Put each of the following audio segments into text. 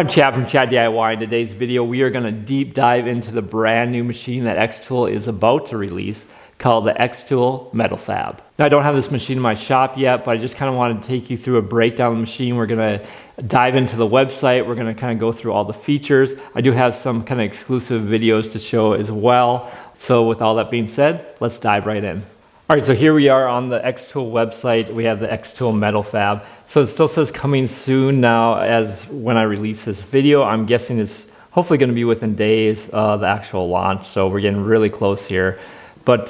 I'm Chad from Chad DIY. In today's video, we are going to deep dive into the brand new machine that xTool is about to release called the xTool MetalFab. Now, I don't have this machine in my shop yet, but I just kind of wanted to take you through a breakdown of the machine. We're going to dive into the website. We're going to kind of go through all the features. I do have some kind of exclusive videos to show as well. So with all that being said, let's dive right in. All right, so here we are on the xTool website. We have the xTool MetalFab. So it still says coming soon now as when I release this video. I'm guessing it's hopefully going to be within days of the actual launch. So we're getting really close here. But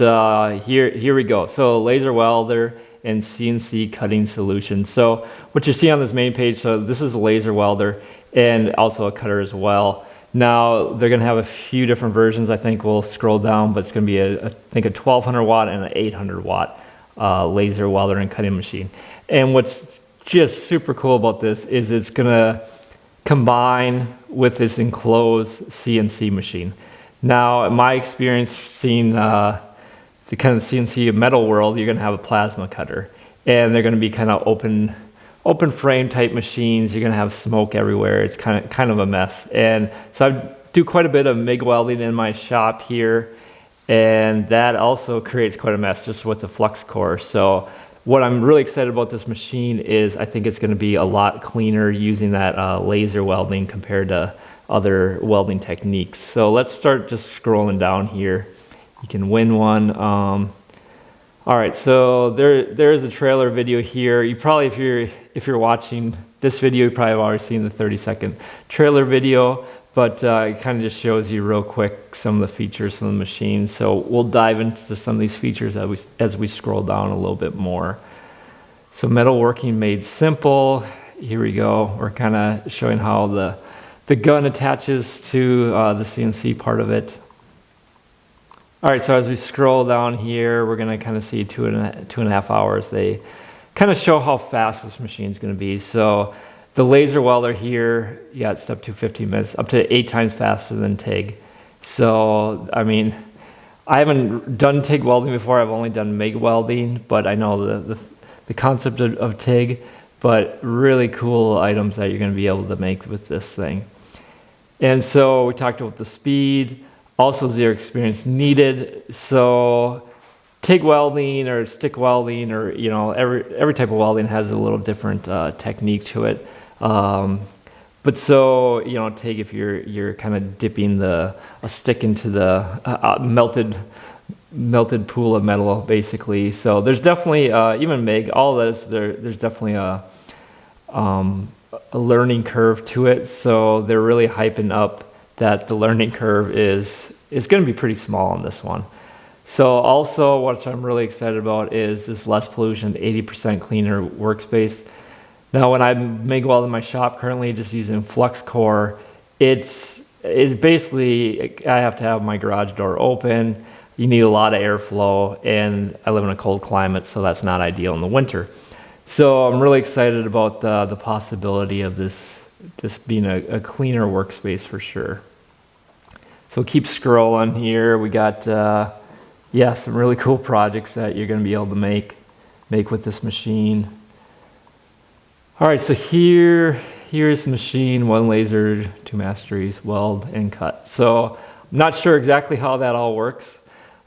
here we go. So laser welder and CNC cutting solution. So what you see on this main page, so this is a laser welder and also a cutter as well. Now they're going to have a few different versions. I think we'll scroll down, but it's going to be I think a 1200 watt and an 800 watt laser welder and cutting machine. And what's just super cool about this is it's going to combine with this enclosed CNC machine. Now, in my experience seeing the kind of CNC metal world, you're going to have a plasma cutter, and they're going to be kind of open frame type machines. You're going to have smoke everywhere. It's kind of a mess. And so I do quite a bit of MIG welding in my shop here, and that also creates quite a mess just with the flux core. So what I'm really excited about this machine is I think it's going to be a lot cleaner using that laser welding compared to other welding techniques. So let's start just scrolling down here. You can win one. All right, so there is a trailer video here. You probably, if you're watching this video, you probably have already seen the 30-second trailer video, but it kind of just shows you real quick some of the features of the machine. So we'll dive into some of these features as we scroll down a little bit more. So metalworking made simple. Here we go. We're kind of showing how the gun attaches to the CNC part of it. All right, so as we scroll down here, we're going to kind of see two and a half hours. They kind of show how fast this machine is going to be. So the laser welder here, yeah, it's up to 15 minutes, up to 8 times faster than TIG. So, I mean, I haven't done TIG welding before. I've only done MIG welding, but I know the concept of TIG, but really cool items that you're going to be able to make with this thing. And so we talked about the speed. Also zero experience needed. So TIG welding or stick welding or every type of welding has a little different technique to it. But so TIG, if you're kind of dipping a stick into the melted pool of metal basically. So there's definitely even MIG, all of this there's definitely a learning curve to it. So they're really hyping up that the learning curve is going to be pretty small on this one. So also what I'm really excited about is this less pollution, 80% cleaner workspace. Now when I MIG weld in my shop currently just using flux core, it's basically I have to have my garage door open. You need a lot of airflow, and I live in a cold climate, so that's not ideal in the winter. So I'm really excited about the possibility of this being a cleaner workspace for sure. So keep scrolling here. We got, some really cool projects that you're going to be able to make with this machine. All right, so here's the machine, 1 laser, 2 masteries, weld and cut. So I'm not sure exactly how that all works,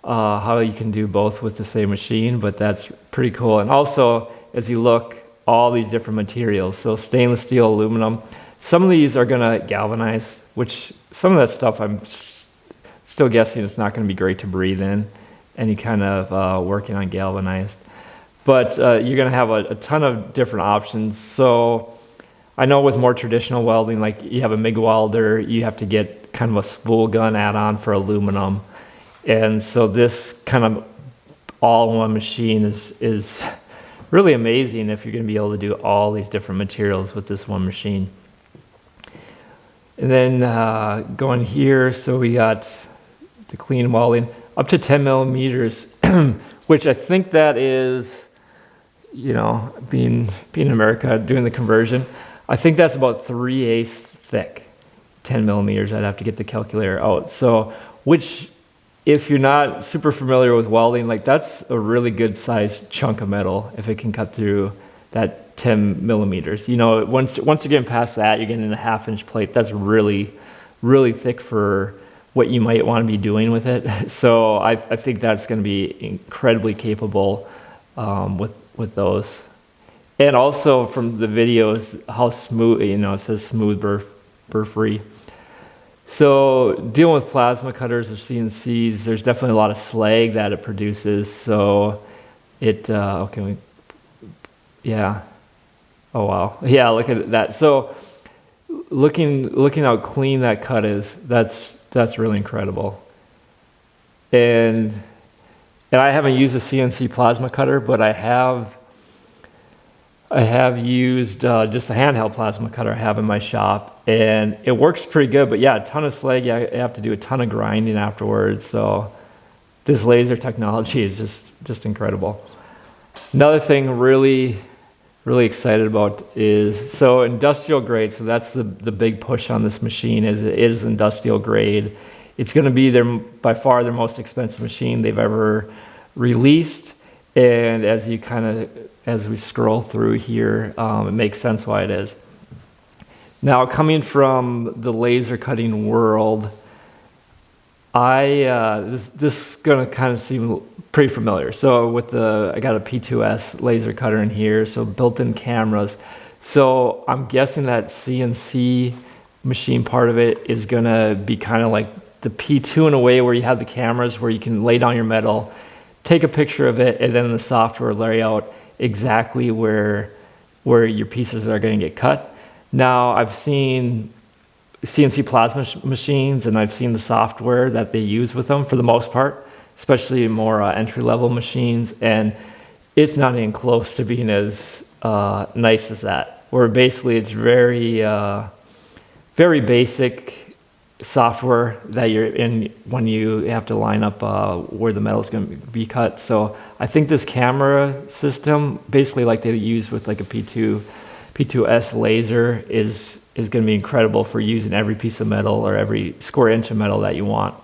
how you can do both with the same machine, but that's pretty cool. And also, as you look, all these different materials. So stainless steel, aluminum. Some of these are going to galvanize, which some of that stuff I'm still guessing it's not going to be great to breathe in, any kind of working on galvanized. But you're going to have a ton of different options. So I know with more traditional welding, like you have a MIG welder, you have to get kind of a spool gun add-on for aluminum. And so this kind of all-in-one machine is really amazing if you're going to be able to do all these different materials with this one machine. And then going here, so we got the clean welding up to 10 millimeters, which I think that is, being in America, doing the conversion, I think that's about 3/8 thick, 10 millimeters. I'd have to get the calculator out. So, which, if you're not super familiar with welding, like that's a really good sized chunk of metal if it can cut through that 10 millimeters. You know, once you're getting past that, you're getting a 1/2 inch plate. That's really thick for what you might want to be doing with it. So I think that's going to be incredibly capable with those. And also from the videos, how smooth, you know, it says smooth burr free. So dealing with plasma cutters or CNCs, there's definitely a lot of slag that it produces. So it, yeah. Oh wow. Yeah, look at that. So looking how clean that cut is, that's really incredible. And I haven't used a CNC plasma cutter, but I have used just a handheld plasma cutter I have in my shop, and it works pretty good. But yeah, a ton of slag. Yeah, I have to do a ton of grinding afterwards. So this laser technology is just incredible. Another thing really excited about is, so industrial grade. So that's the big push on this machine, is it is industrial grade. It's going to be by far their most expensive machine they've ever released. And as we scroll through here, it makes sense why it is. Now, coming from the laser cutting world, this is going to kind of seem pretty familiar. So I got a P2S laser cutter in here, so built-in cameras. So I'm guessing that CNC machine part of it is going to be kind of like the P2 in a way, where you have the cameras where you can lay down your metal, take a picture of it, and then the software lay out exactly where your pieces are going to get cut. Now, I've seen CNC plasma machines, and I've seen the software that they use with them for the most part, especially more entry-level machines, and it's not even close to being as nice as that, where basically it's very basic software that you're in when you have to line up where the metal is going to be cut. So I think this camera system, basically like they use with like a P2S laser, is going to be incredible for using every piece of metal or every square inch of metal that you want.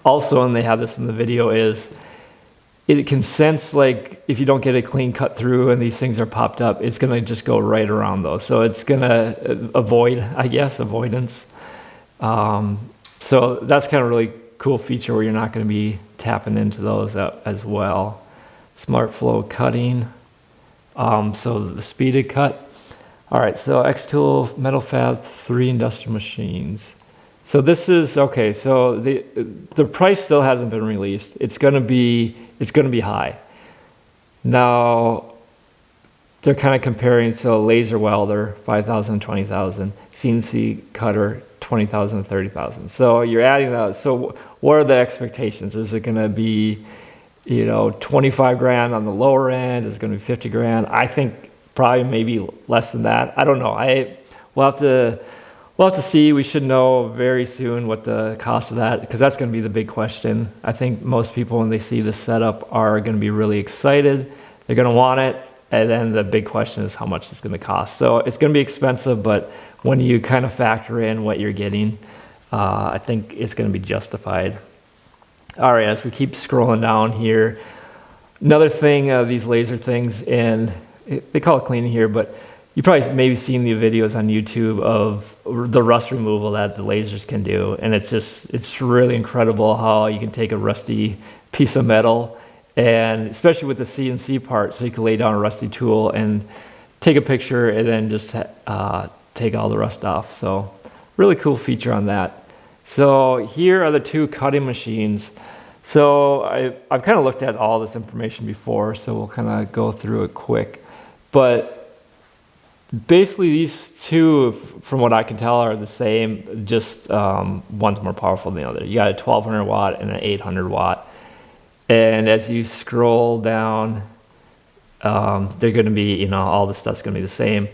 Also, and they have this in the video, is it can sense, like, if you don't get a clean cut through and these things are popped up, it's going to just go right around those. So it's going to avoidance. So that's kind of really cool feature where you're not going to be tapping into those as well. Smart flow cutting. So the speeded cut. All right, so xTool MetalFab 3 industrial machines. So this is okay. So the price still hasn't been released. It's going to be high. Now they're kind of comparing. So laser welder 5,000, 20,000, CNC cutter 20,000, 30,000. So you're adding that. So what are the expectations? Is it going to be, 25 grand on the lower end? Is it going to be 50 grand? I think probably maybe less than that. I don't know. We'll have to see. We should know very soon what the cost of that, because that's going to be the big question. I think most people, when they see this setup, are going to be really excited. They're going to want it. And then the big question is how much it's going to cost. So it's going to be expensive, but when you kind of factor in what you're getting, I think it's going to be justified. All right, as we keep scrolling down here, another thing, these laser things, and they call it cleaning here, but you probably maybe seen the videos on YouTube of the rust removal that the lasers can do. And it's really incredible how you can take a rusty piece of metal, and especially with the CNC part, so you can lay down a rusty tool and take a picture and then just take all the rust off. So really cool feature on that. So here are the two cutting machines. So I've kind of looked at all this information before, so we'll kind of go through it quick. But basically these two, from what I can tell, are the same, just one's more powerful than the other. You got a 1200 watt and an 800 watt. And as you scroll down, they're going to be, all the stuff's going to be the same.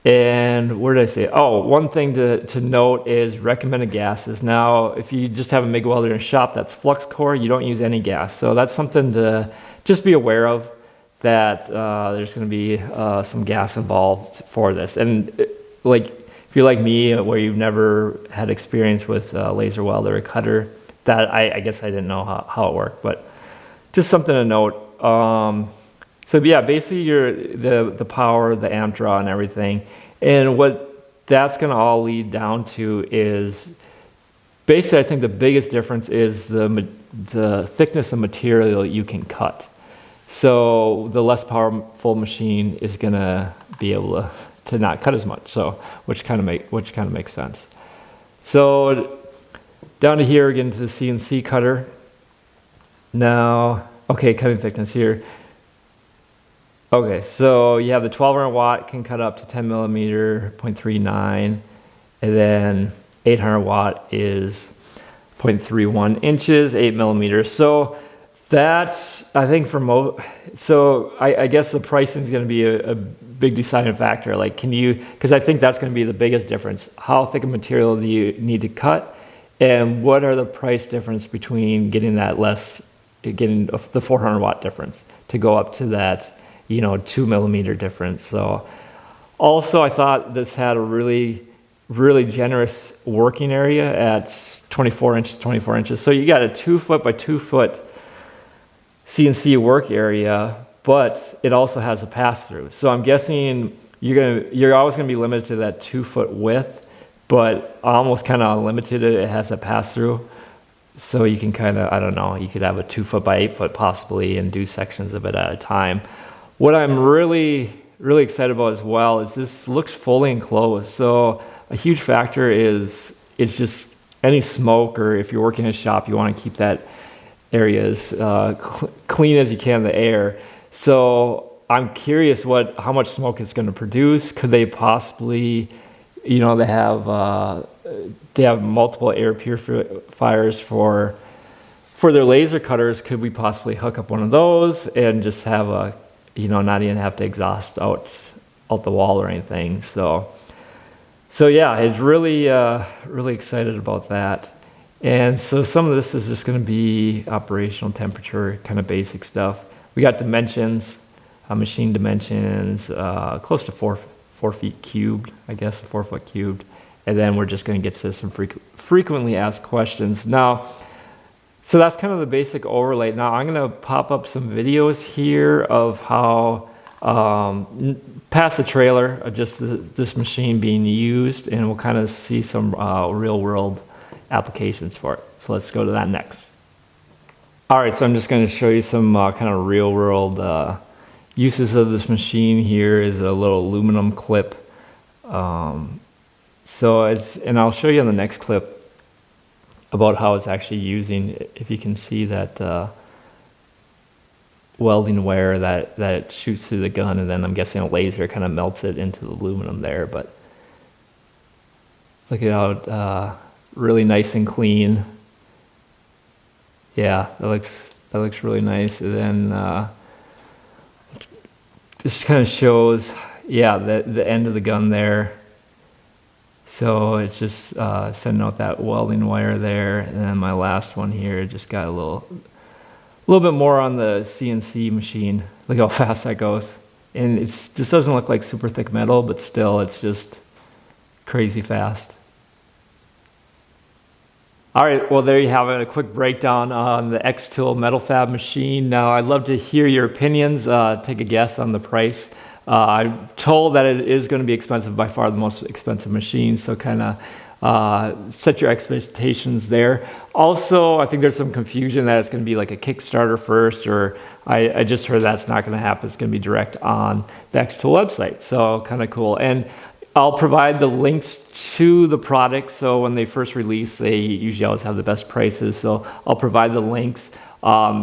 And where did I say? Oh, one thing to note is recommended gases. Now, if you just have a MIG welder in a shop that's flux core, you don't use any gas. So that's something to just be aware of, that there's going to be some gas involved for this. And if you're like me, where you've never had experience with laser welder or cutter, that I guess I didn't know how it worked, but just something to note. So yeah, basically the power, the amp draw and everything. And what that's going to all lead down to is basically, I think the biggest difference is the thickness of material you can cut. So the less powerful machine is going to be able to not cut as much. So which kind of makes sense. So down to here, again to the CNC cutter. Now, okay, cutting thickness here. Okay, so you have the 1200 watt can cut up to 10 millimeter, 0.39, and then 800 watt is 0.31 inches, 8 millimeters. So that's, I think for so I guess the pricing is going to be a big deciding factor. Like, can you, because I think that's going to be the biggest difference. How thick a material do you need to cut? And what are the price difference between getting getting the 400 watt difference to go up to that, 2 millimeter difference. So also I thought this had a really, really generous working area at 24 inches. So you got a 2 foot by 2 foot CNC work area, but it also has a pass through. So I'm guessing you're always gonna be limited to that 2 foot width, but almost kind of unlimited. It has a pass through. So you can kind of, I don't know, you could have a 2 foot by 8 foot possibly and do sections of it at a time. What I'm really, really excited about as well is this looks fully enclosed. So a huge factor is just any smoke, or if you're working in a shop, you want to keep that area as clean as you can, the air. So I'm curious how much smoke it's going to produce. Could they possibly, they have multiple air purifiers for their laser cutters. Could we possibly hook up one of those and just have not even have to exhaust out the wall or anything? So yeah, it's really, really excited about that. And so some of this is just going to be operational temperature, kind of basic stuff. We got dimensions, machine dimensions, close to 4 feet cubed, I guess, 4 foot cubed. And then we're just going to get to some frequently asked questions. Now, so that's kind of the basic overlay. Now I'm going to pop up some videos here of how past the trailer of just this machine being used, and we'll kind of see some real world applications for it. So let's go to that next. All right, so I'm just going to show you some kind of real world uses of this machine. Here is a little aluminum clip. And I'll show you on the next clip about how it's actually using, if you can see that welding wire that it shoots through the gun, and then I'm guessing a laser kind of melts it into the aluminum there. But look at how really nice and clean. Yeah, that looks really nice. And then this kind of shows, yeah, the end of the gun there. So it's just sending out that welding wire there. And then my last one here just got a little bit more on the CNC machine. Look how fast that goes. And this doesn't look like super thick metal, but still it's just crazy fast. All right, well, there you have it, a quick breakdown on the xTool MetalFab machine. Now, I'd love to hear your opinions, take a guess on the price. I'm told that it is going to be expensive, by far the most expensive machine, so kind of set your expectations there. Also, I think there's some confusion that it's going to be like a Kickstarter first, or I just heard that's not going to happen. It's going to be direct on the xTool website, so kind of cool. And I'll provide the links to the products, so when they first release, they usually always have the best prices, so I'll provide the links.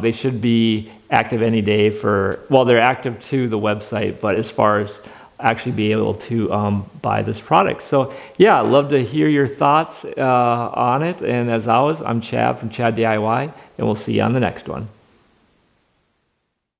They should be active any day they're active to the website, but as far as actually be able to buy this product. So yeah, I'd love to hear your thoughts on it. And as always, I'm Chad from Chad DIY, and we'll see you on the next one.